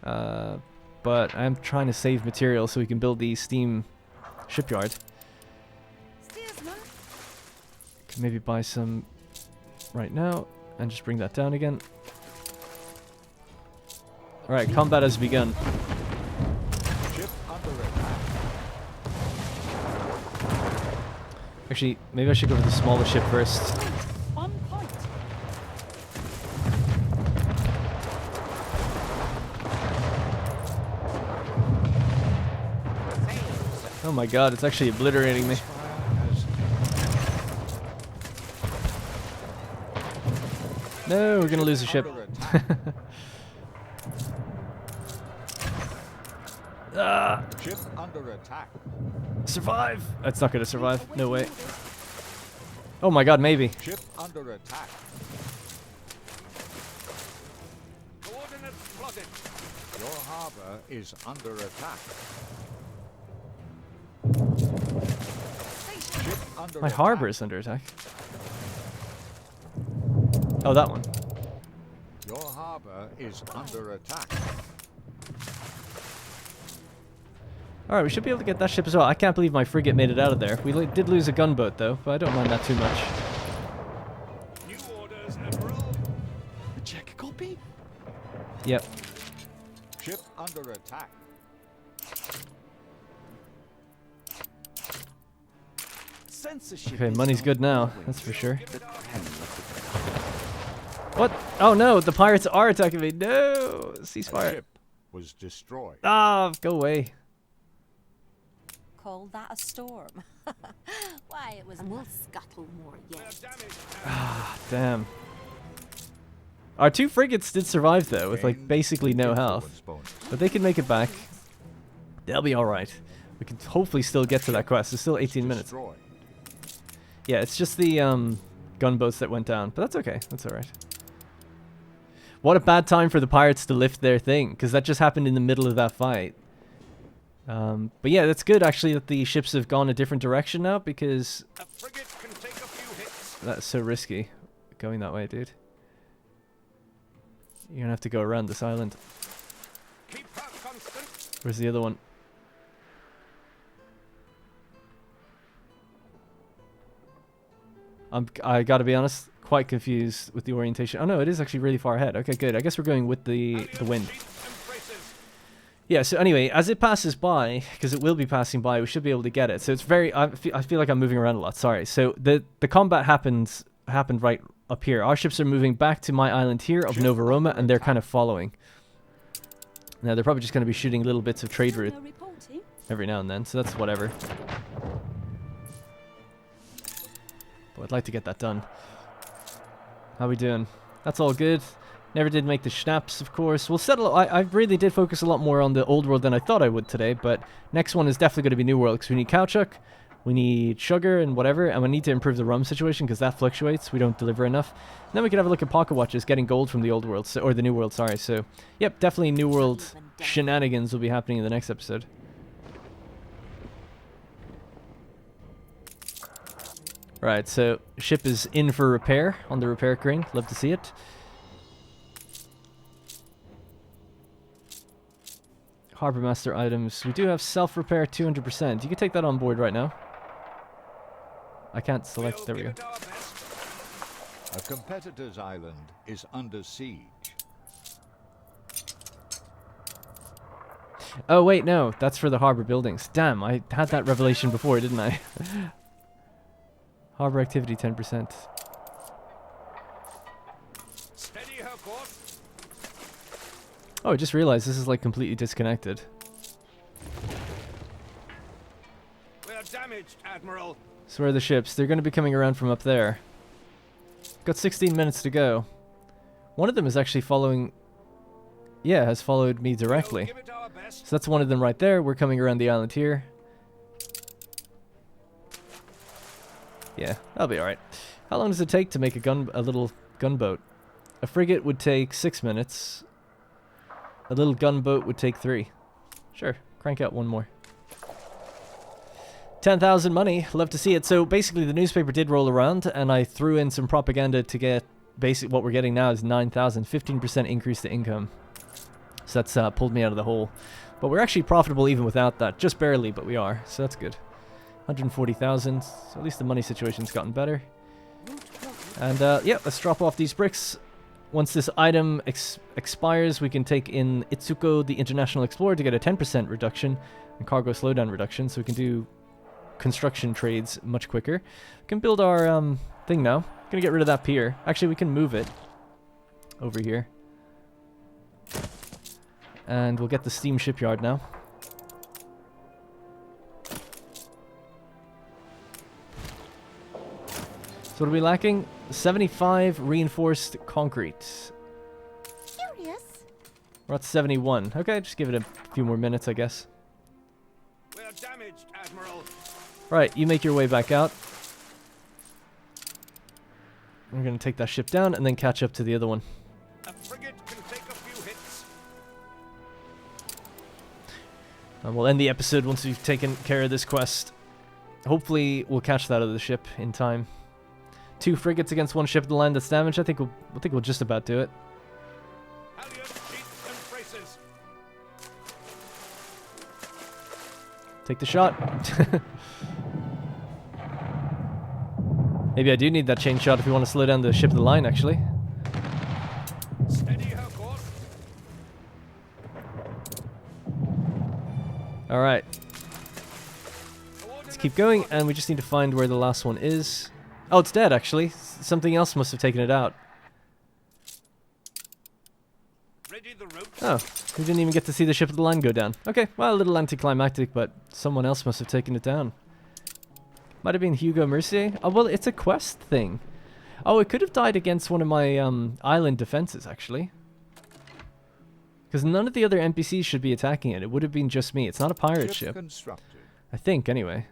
But I'm trying to save material so we can build the steam shipyard. Could maybe buy some right now and just bring that down again. Alright, combat has begun. Ship under attack. Actually, maybe I should go for the smaller ship first. On point. Oh my god, it's actually obliterating me. No, we're gonna lose a ship. Ah, Ship under attack. survive! That's not gonna survive. No way. Oh my god, maybe. Ship under attack. Coordinates plotted. Your harbor is under attack. Ship under My attack. harbor is under attack. Oh, that one. Your harbor is under attack. Alright, we should be able to get that ship as well. I can't believe my frigate made it out of there. We did lose a gunboat though, but I don't mind that too much. New orders, Admiral. Check a copy. Yep. Ship under attack. Censorship. Okay, is money's not good now, always that's for sure. the penny of What? Oh no, the pirates are attacking me. No! A Ceasefire. ship was destroyed. Ah, go away. Call that a storm. Why, it was... And we'll scuttle more yet. Damn. Our two frigates did survive though, with like Gained basically no health. influence bonus. But they can make it back. They'll be alright. We can hopefully still get to that quest. It's still 18 minutes. Destroyed. Yeah, it's just the gunboats that went down. But that's okay. That's alright. What a bad time for the pirates to lift their thing, because that just happened in the middle of that fight. But yeah, that's good actually that the ships have gone a different direction now, because A frigate can take a few hits. that's so risky going that way, dude. You're gonna have to go around this island. Keep her constant. Where's the other one? I gotta be honest, quite confused with the orientation. Oh no, it is actually really far ahead. Okay, good. I guess we're going with the wind. Yeah, so anyway, as it passes by, because it will be passing by, we should be able to get it. So it's very... I feel like I'm moving around a lot, sorry. So the combat happened right up here. Our ships are moving back to my island here of Nova Roma, and they're kind of following. Now, they're probably just going to be shooting little bits of trade route every now and then, so that's whatever. But I'd like to get that done. How we doing? That's all good. Never did make the schnapps, of course. We'll settle... I really did focus a lot more on the old world than I thought I would today, but next one is definitely going to be new world, because we need caoutchouc, we need sugar and whatever, and we need to improve the rum situation, because that fluctuates. We don't deliver enough. And then we can have a look at pocket watches, getting gold from the old world, so, or the new world, sorry. So, yep, definitely new world shenanigans will be happening in the next episode. Right, so ship is in for repair on the repair crane. Love to see it. Harbor Master items. We do have self-repair 200%. You can take that on board right now. I can't select. We'll There we give go. it our best. A competitor's island is under siege. Oh wait, no, that's for the harbor buildings. Damn, I had that revelation before, didn't I? Harbor activity 10%. Steady her course. Oh, I just realized this is like completely disconnected. We are damaged, Admiral. So where are the ships? They're going to be coming around from up there. Got 16 minutes to go. One of them is actually following... Yeah, has followed me directly. We'll give it our best. So that's one of them right there. We're coming around the island here. Yeah, that'll be alright. How long does it take to make a little gunboat? A frigate would take 6 minutes. A little gunboat would take 3. Sure, crank out one more. 10,000 money. Love to see it. So basically the newspaper did roll around and I threw in some propaganda to get basic. What we're getting now is 9,000, 15% increase to income. So that's pulled me out of the hole. But we're actually profitable even without that. Just barely, but we are. So that's good. 140,000. So at least the money situation's gotten better. And yeah, let's drop off these bricks. Once this item expires, we can take in Itsuko, the International Explorer, to get a 10% reduction and cargo slowdown reduction. So we can do construction trades much quicker. We can build our thing now. Gonna get rid of that pier. Actually, we can move it over here. And we'll get the steam shipyard now. So what are we lacking? 75 reinforced concrete. Curious. We're at 71. Okay, just give it a few more minutes, I guess. We are damaged, Admiral. Right, you make your way back out. We're going to take that ship down and then catch up to the other one. A frigate can take a few hits. And we'll end the episode once we've taken care of this quest. Hopefully we'll catch that other ship in time. 2 frigates against 1 ship of the land that's damaged. I think we'll just about do it. Halyards, sheets, and braces. Take the shot. Maybe I do need that chain shot if we want to slow down the ship of the line, actually. Steady her course. Alright. Let's keep going, and we just need to find where the last one is. Oh, it's dead, actually. Something else must have taken it out. Ready the ropes. Oh, we didn't even get to see the ship of the line go down. Okay, well, a little anticlimactic, but someone else must have taken it down. Might have been Hugo Mercier. Oh, well, it's a quest thing. Oh, it could have died against one of my island defenses, actually. Because none of the other NPCs should be attacking it. It would have been just me. It's not a pirate ship. Constructed. I think, anyway.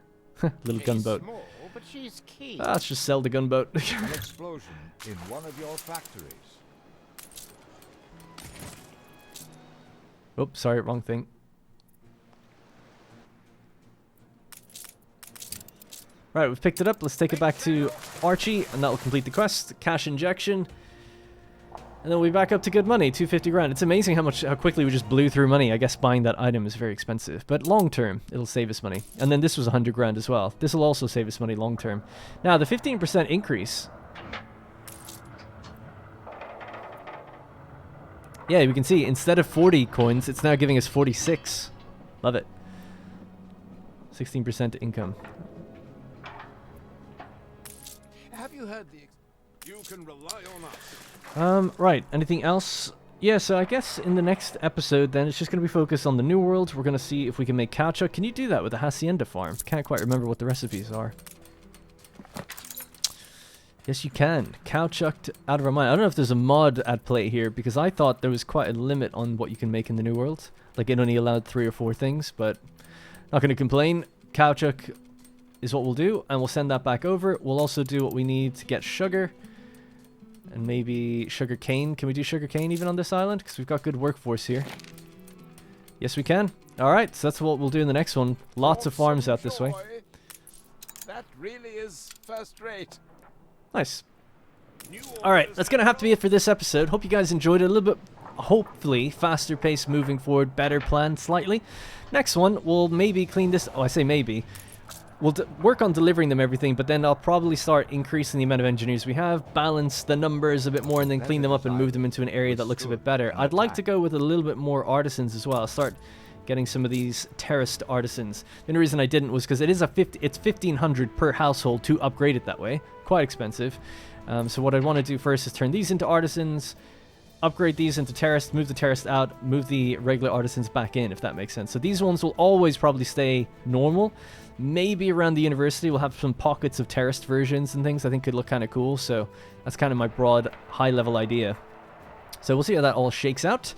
Little gunboat. Small, but she's keen. Ah, let's just sell the gunboat. An explosion in one of your factories. Oh, sorry, wrong thing. Right, we've picked it up. Let's take it back to Archie, and that will complete the quest. Cash injection. And then we'll be back up to good money, 250 grand. It's amazing how quickly we just blew through money. I guess buying that item is very expensive, but long term, it'll save us money. And then this was 100 grand as well. This will also save us money long term. Now, the 15% increase. Yeah, we can see, instead of 40 coins, it's now giving us 46. Love it. 16% income. Have you heard the... You can rely on us. Right, anything else? Yeah, so I guess in the next episode then, it's just going to be focused on the New World. We're going to see if we can make caoutchouc. Can you do that with a hacienda farm? Can't quite remember what the recipes are. Yes, you can. Caoutchouc out of our mind. I don't know if there's a mod at play here, because I thought there was quite a limit on what you can make in the New World. Like, it only allowed 3 or 4 things, but not going to complain. Caoutchouc is what we'll do, and we'll send that back over. We'll also do what we need to get sugar. And maybe sugar cane. Can we do sugar cane even on this island? Because we've got good workforce here. Yes, we can. Alright, so that's what we'll do in the next one. Lots of farms out this way. That really is first rate. Nice. New Alright, orders, that's going to have to be it for this episode. Hope you guys enjoyed it. A little bit hopefully faster pace moving forward, better planned slightly. Next one, we'll maybe clean this. Oh, I say maybe. We'll work on delivering them everything, but then I'll probably start increasing the amount of engineers we have, balance the numbers a bit more, and then clean them up and move them into an area that looks a bit better. I'd like to go with a little bit more artisans as well. Start getting some of these terraced artisans. The only reason I didn't was because it's 1,500 per household to upgrade it that way. Quite expensive. So what I want to do first is turn these into artisans, upgrade these into terraced, move the terraced out, move the regular artisans back in, if that makes sense. So these ones will always probably stay normal. Maybe around the university we'll have some pockets of terraced versions and things I think could look kind of cool. So that's kind of my broad, high-level idea. So we'll see how that all shakes out.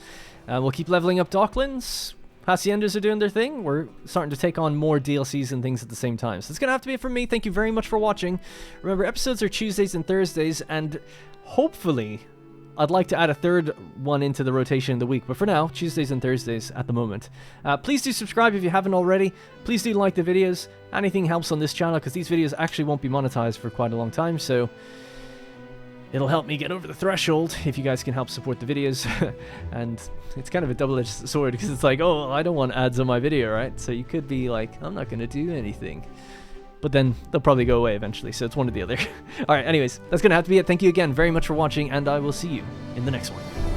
We'll keep leveling up Docklands. Haciendas are doing their thing. We're starting to take on more DLCs and things at the same time. So it's going to have to be it from me. Thank you very much for watching. Remember, episodes are Tuesdays and Thursdays, and hopefully I'd like to add a third one into the rotation in the week, but for now, Tuesdays and Thursdays at the moment. Please do subscribe if you haven't already. Please do like the videos. Anything helps on this channel, because these videos actually won't be monetized for quite a long time, so it'll help me get over the threshold if you guys can help support the videos. And it's kind of a double-edged sword, because it's like, oh, I don't want ads on my video, right? So you could be like, I'm not going to do anything. But then they'll probably go away eventually, so it's one or the other. Alright, anyways, that's going to have to be it. Thank you again very much for watching, and I will see you in the next one.